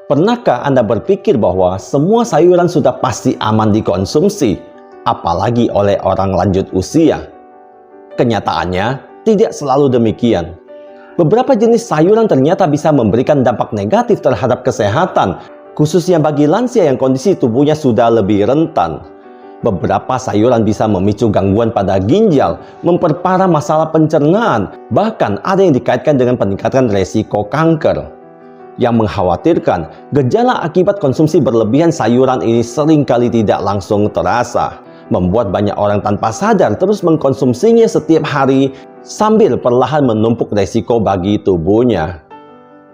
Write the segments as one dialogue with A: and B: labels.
A: Pernahkah Anda berpikir bahwa semua sayuran sudah pasti aman dikonsumsi, apalagi oleh orang lanjut usia? Kenyataannya, tidak selalu demikian. Beberapa jenis sayuran ternyata bisa memberikan dampak negatif terhadap kesehatan, khususnya bagi lansia yang kondisi tubuhnya sudah lebih rentan. Beberapa sayuran bisa memicu gangguan pada ginjal, memperparah masalah pencernaan, bahkan ada yang dikaitkan dengan peningkatan resiko kanker. Yang mengkhawatirkan, gejala akibat konsumsi berlebihan sayuran ini seringkali tidak langsung terasa, membuat banyak orang tanpa sadar terus mengkonsumsinya setiap hari sambil perlahan menumpuk resiko bagi tubuhnya.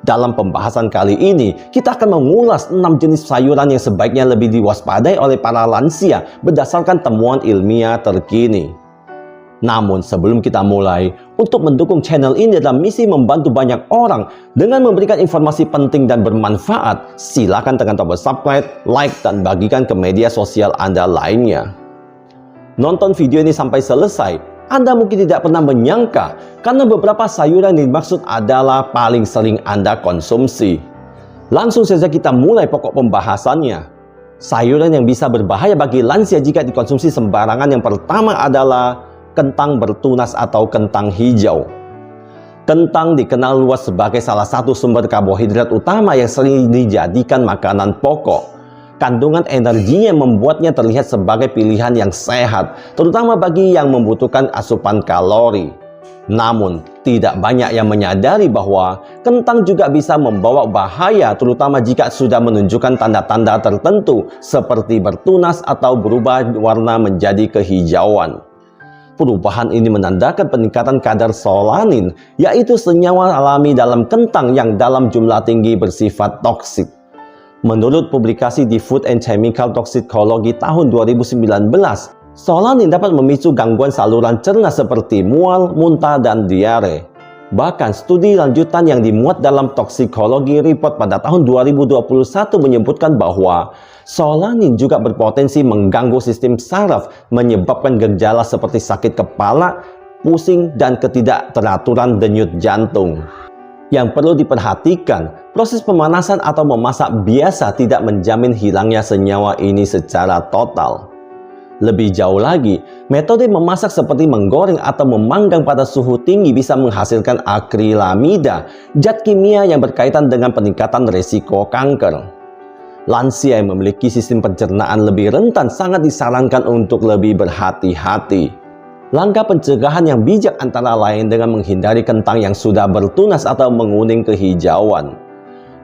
A: Dalam pembahasan kali ini, kita akan mengulas 6 jenis sayuran yang sebaiknya lebih diwaspadai oleh para lansia berdasarkan temuan ilmiah terkini. Namun sebelum kita mulai, untuk mendukung channel ini dalam misi membantu banyak orang dengan memberikan informasi penting dan bermanfaat, silakan tekan tombol subscribe, like, dan bagikan ke media sosial Anda lainnya. Nonton video ini sampai selesai, Anda mungkin tidak pernah menyangka karena beberapa sayuran yang dimaksud adalah paling sering Anda konsumsi. Langsung saja kita mulai pokok pembahasannya. Sayuran yang bisa berbahaya bagi lansia jika dikonsumsi sembarangan yang pertama adalah kentang bertunas atau kentang hijau. Kentang dikenal luas sebagai salah satu sumber karbohidrat utama yang sering dijadikan makanan pokok. Kandungan energinya membuatnya terlihat sebagai pilihan yang sehat, terutama bagi yang membutuhkan asupan kalori. Namun, tidak banyak yang menyadari bahwa kentang juga bisa membawa bahaya, terutama jika sudah menunjukkan tanda-tanda tertentu seperti bertunas atau berubah warna menjadi kehijauan. Perubahan ini menandakan peningkatan kadar solanin, yaitu senyawa alami dalam kentang yang dalam jumlah tinggi bersifat toksik. Menurut publikasi di Food and Chemical Toxicology tahun 2019, solanin dapat memicu gangguan saluran cerna seperti mual, muntah, dan diare. Bahkan studi lanjutan yang dimuat dalam Toxicology Report pada tahun 2021 menyebutkan bahwa solanin juga berpotensi mengganggu sistem saraf, menyebabkan gejala seperti sakit kepala, pusing, dan ketidakteraturan denyut jantung. Yang perlu diperhatikan, proses pemanasan atau memasak biasa tidak menjamin hilangnya senyawa ini secara total. Lebih jauh lagi, metode memasak seperti menggoreng atau memanggang pada suhu tinggi bisa menghasilkan akrilamida, zat kimia yang berkaitan dengan peningkatan risiko kanker. Lansia yang memiliki sistem pencernaan lebih rentan sangat disarankan untuk lebih berhati-hati. Langkah pencegahan yang bijak antara lain dengan menghindari kentang yang sudah bertunas atau menguning kehijauan.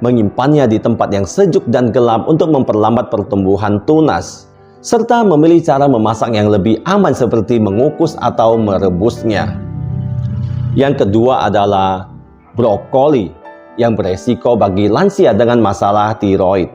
A: Menyimpannya di tempat yang sejuk dan gelap untuk memperlambat pertumbuhan tunas. Serta memilih cara memasak yang lebih aman seperti mengukus atau merebusnya. Yang kedua adalah brokoli yang beresiko bagi lansia dengan masalah tiroid.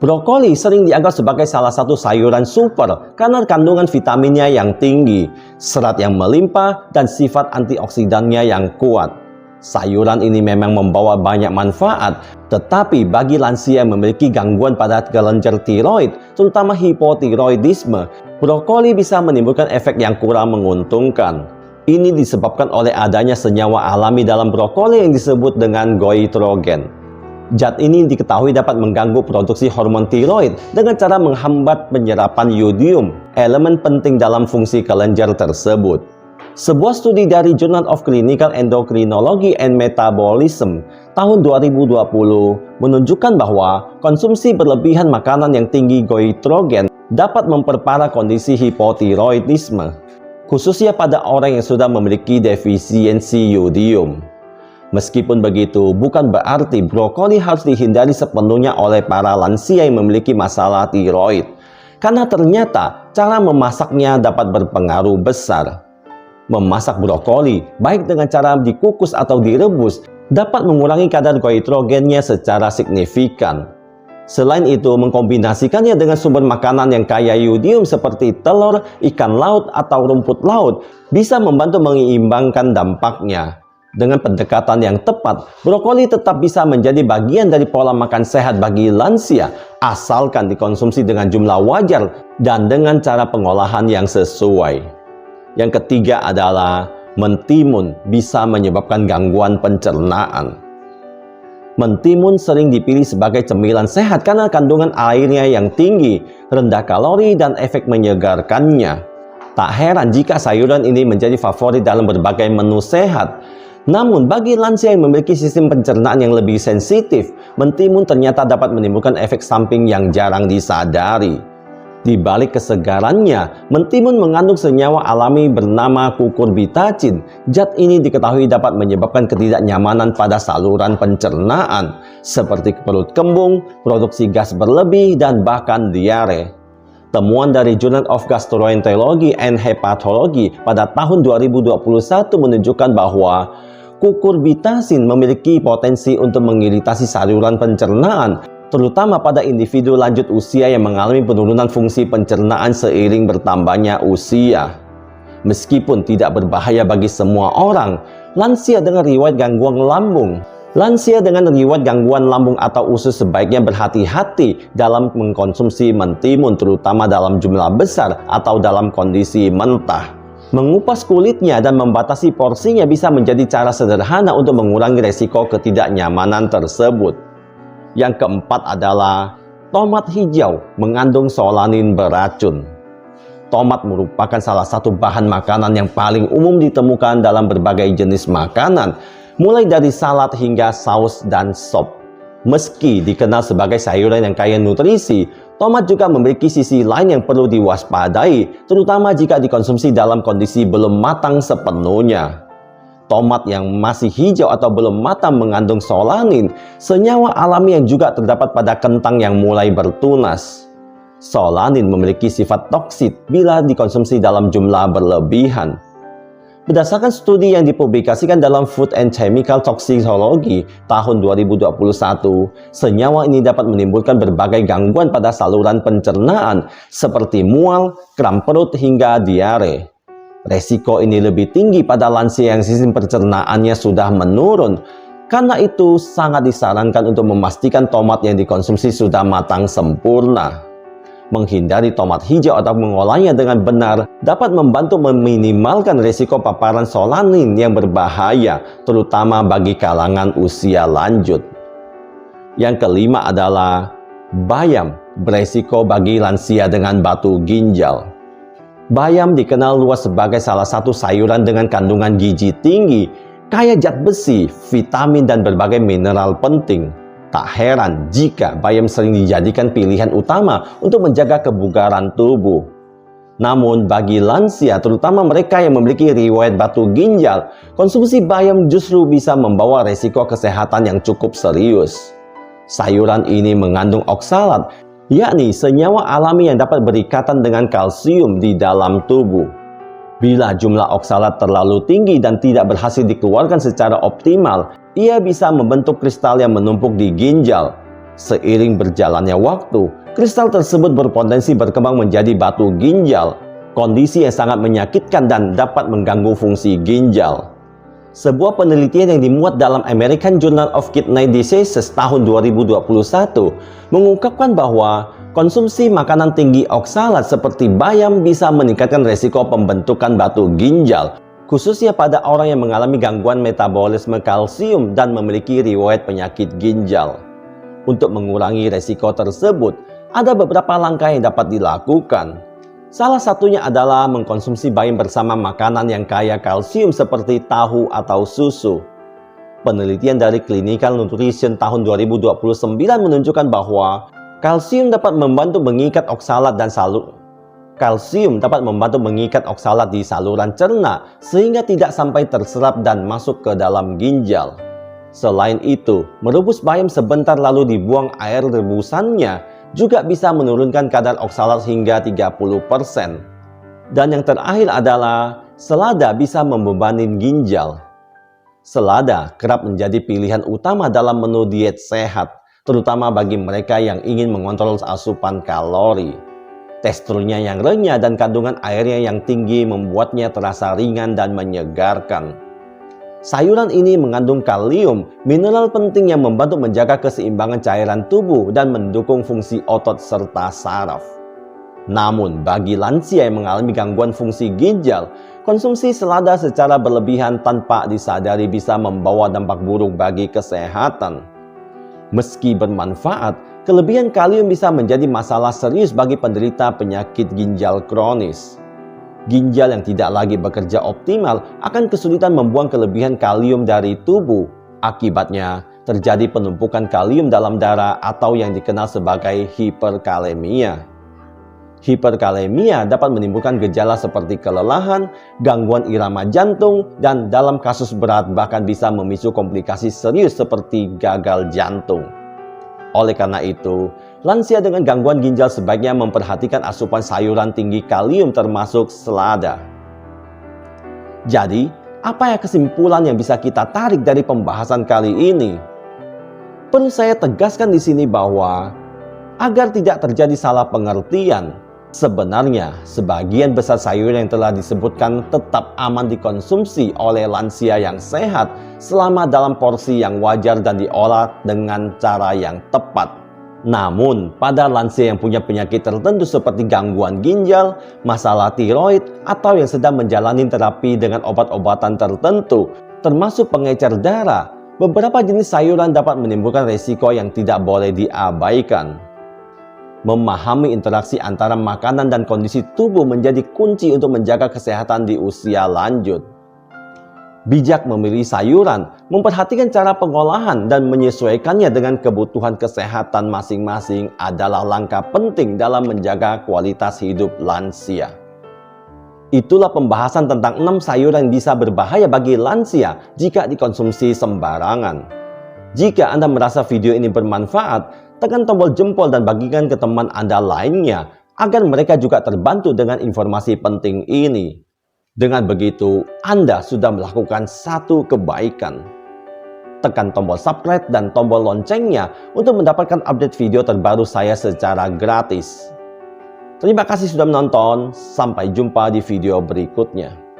A: Brokoli sering dianggap sebagai salah satu sayuran super karena kandungan vitaminnya yang tinggi, serat yang melimpah, dan sifat antioksidannya yang kuat. Sayuran ini memang membawa banyak manfaat, tetapi bagi lansia yang memiliki gangguan pada kelenjar tiroid, terutama hipotiroidisme, brokoli bisa menimbulkan efek yang kurang menguntungkan. Ini disebabkan oleh adanya senyawa alami dalam brokoli yang disebut dengan goitrogen. Zat ini diketahui dapat mengganggu produksi hormon tiroid dengan cara menghambat penyerapan yodium, elemen penting dalam fungsi kelenjar tersebut. Sebuah studi dari Journal of Clinical Endocrinology and Metabolism tahun 2020 menunjukkan bahwa konsumsi berlebihan makanan yang tinggi goitrogen dapat memperparah kondisi hipotiroidisme, khususnya pada orang yang sudah memiliki defisiensi yodium. Meskipun begitu, bukan berarti brokoli harus dihindari sepenuhnya oleh para lansia yang memiliki masalah tiroid, karena ternyata cara memasaknya dapat berpengaruh besar. Memasak brokoli, baik dengan cara dikukus atau direbus, dapat mengurangi kadar goitrogennya secara signifikan. Selain itu, mengkombinasikannya dengan sumber makanan yang kaya yodium seperti telur, ikan laut, atau rumput laut bisa membantu menyeimbangkan dampaknya. Dengan pendekatan yang tepat, brokoli tetap bisa menjadi bagian dari pola makan sehat bagi lansia, asalkan dikonsumsi dengan jumlah wajar dan dengan cara pengolahan yang sesuai. Yang ketiga adalah mentimun bisa menyebabkan gangguan pencernaan. Mentimun sering dipilih sebagai cemilan sehat karena kandungan airnya yang tinggi, rendah kalori, dan efek menyegarkannya. Tak heran jika sayuran ini menjadi favorit dalam berbagai menu sehat. Namun, bagi lansia yang memiliki sistem pencernaan yang lebih sensitif, mentimun ternyata dapat menimbulkan efek samping yang jarang disadari. Di balik kesegarannya, mentimun mengandung senyawa alami bernama kukurbitacin. Zat ini diketahui dapat menyebabkan ketidaknyamanan pada saluran pencernaan, seperti perut kembung, produksi gas berlebih, dan bahkan diare. Temuan dari Journal of Gastroenterology and Hepatology pada tahun 2021 menunjukkan bahwa kukurbitacin memiliki potensi untuk mengiritasi saluran pencernaan, terutama pada individu lanjut usia yang mengalami penurunan fungsi pencernaan seiring bertambahnya usia. Meskipun tidak berbahaya bagi semua orang, lansia dengan riwayat gangguan lambung atau usus sebaiknya berhati-hati dalam mengkonsumsi mentimun, terutama dalam jumlah besar atau dalam kondisi mentah. Mengupas kulitnya dan membatasi porsinya bisa menjadi cara sederhana untuk mengurangi resiko ketidaknyamanan tersebut. Yang keempat adalah tomat hijau mengandung solanin beracun. Tomat merupakan salah satu bahan makanan yang paling umum ditemukan dalam berbagai jenis makanan, mulai dari salad hingga saus dan sop. Meski dikenal sebagai sayuran yang kaya nutrisi, tomat juga memiliki sisi lain yang perlu diwaspadai, terutama jika dikonsumsi dalam kondisi belum matang sepenuhnya. Tomat yang masih hijau atau belum matang mengandung solanin, senyawa alami yang juga terdapat pada kentang yang mulai bertunas. Solanin memiliki sifat toksik bila dikonsumsi dalam jumlah berlebihan. Berdasarkan studi yang dipublikasikan dalam Food and Chemical Toxicology tahun 2021, senyawa ini dapat menimbulkan berbagai gangguan pada saluran pencernaan seperti mual, kram perut, hingga diare. Resiko ini lebih tinggi pada lansia yang sistem pencernaannya sudah menurun. Karena itu, sangat disarankan untuk memastikan tomat yang dikonsumsi sudah matang sempurna. Menghindari tomat hijau atau mengolahnya dengan benar dapat membantu meminimalkan resiko paparan solanin yang berbahaya, terutama bagi kalangan usia lanjut. Yang kelima adalah bayam beresiko bagi lansia dengan batu ginjal. Bayam dikenal luas sebagai salah satu sayuran dengan kandungan gizi tinggi, kaya zat besi, vitamin, dan berbagai mineral penting. Tak heran jika bayam sering dijadikan pilihan utama untuk menjaga kebugaran tubuh. Namun bagi lansia, terutama mereka yang memiliki riwayat batu ginjal, konsumsi bayam justru bisa membawa resiko kesehatan yang cukup serius. Sayuran ini mengandung oksalat, yakni senyawa alami yang dapat berikatan dengan kalsium di dalam tubuh. Bila jumlah oksalat terlalu tinggi dan tidak berhasil dikeluarkan secara optimal, ia bisa membentuk kristal yang menumpuk di ginjal. Seiring berjalannya waktu, kristal tersebut berpotensi berkembang menjadi batu ginjal, kondisi yang sangat menyakitkan dan dapat mengganggu fungsi ginjal. Sebuah penelitian yang dimuat dalam American Journal of Kidney Diseases tahun 2021 mengungkapkan bahwa konsumsi makanan tinggi oksalat seperti bayam bisa meningkatkan resiko pembentukan batu ginjal, khususnya pada orang yang mengalami gangguan metabolisme kalsium dan memiliki riwayat penyakit ginjal. Untuk mengurangi resiko tersebut, ada beberapa langkah yang dapat dilakukan. Salah satunya adalah mengkonsumsi bayam bersama makanan yang kaya kalsium seperti tahu atau susu. Penelitian dari Clinical Nutrition tahun 2029 menunjukkan bahwa kalsium dapat membantu mengikat oksalat di saluran cerna sehingga tidak sampai terserap dan masuk ke dalam ginjal. Selain itu, merebus bayam sebentar lalu dibuang air rebusannya juga bisa menurunkan kadar oksalat hingga 30%. Dan yang terakhir adalah selada bisa membebani ginjal. Selada kerap menjadi pilihan utama dalam menu diet sehat, terutama bagi mereka yang ingin mengontrol asupan kalori. Teksturnya yang renyah dan kandungan airnya yang tinggi membuatnya terasa ringan dan menyegarkan. Sayuran ini mengandung kalium, mineral penting yang membantu menjaga keseimbangan cairan tubuh dan mendukung fungsi otot serta saraf. Namun, bagi lansia yang mengalami gangguan fungsi ginjal, konsumsi selada secara berlebihan tanpa disadari bisa membawa dampak buruk bagi kesehatan. Meski bermanfaat, kelebihan kalium bisa menjadi masalah serius bagi penderita penyakit ginjal kronis. Ginjal yang tidak lagi bekerja optimal akan kesulitan membuang kelebihan kalium dari tubuh. Akibatnya, terjadi penumpukan kalium dalam darah atau yang dikenal sebagai hiperkalemia. Hiperkalemia dapat menimbulkan gejala seperti kelelahan, gangguan irama jantung, dan dalam kasus berat bahkan bisa memicu komplikasi serius seperti gagal jantung. Oleh karena itu, lansia dengan gangguan ginjal sebaiknya memperhatikan asupan sayuran tinggi kalium termasuk selada. Jadi, apa ya kesimpulan yang bisa kita tarik dari pembahasan kali ini? Perlu saya tegaskan di sini bahwa agar tidak terjadi salah pengertian, sebenarnya sebagian besar sayuran yang telah disebutkan tetap aman dikonsumsi oleh lansia yang sehat selama dalam porsi yang wajar dan diolah dengan cara yang tepat. Namun, pada lansia yang punya penyakit tertentu seperti gangguan ginjal, masalah tiroid, atau yang sedang menjalani terapi dengan obat-obatan tertentu, termasuk pengecer darah, beberapa jenis sayuran dapat menimbulkan risiko yang tidak boleh diabaikan. Memahami interaksi antara makanan dan kondisi tubuh menjadi kunci untuk menjaga kesehatan di usia lanjut. Bijak memilih sayuran, memperhatikan cara pengolahan, dan menyesuaikannya dengan kebutuhan kesehatan masing-masing adalah langkah penting dalam menjaga kualitas hidup lansia. Itulah pembahasan tentang 6 sayuran yang bisa berbahaya bagi lansia jika dikonsumsi sembarangan. Jika Anda merasa video ini bermanfaat, tekan tombol jempol dan bagikan ke teman Anda lainnya agar mereka juga terbantu dengan informasi penting ini. Dengan begitu, Anda sudah melakukan satu kebaikan. Tekan tombol subscribe dan tombol loncengnya untuk mendapatkan update video terbaru saya secara gratis. Terima kasih sudah menonton, sampai jumpa di video berikutnya.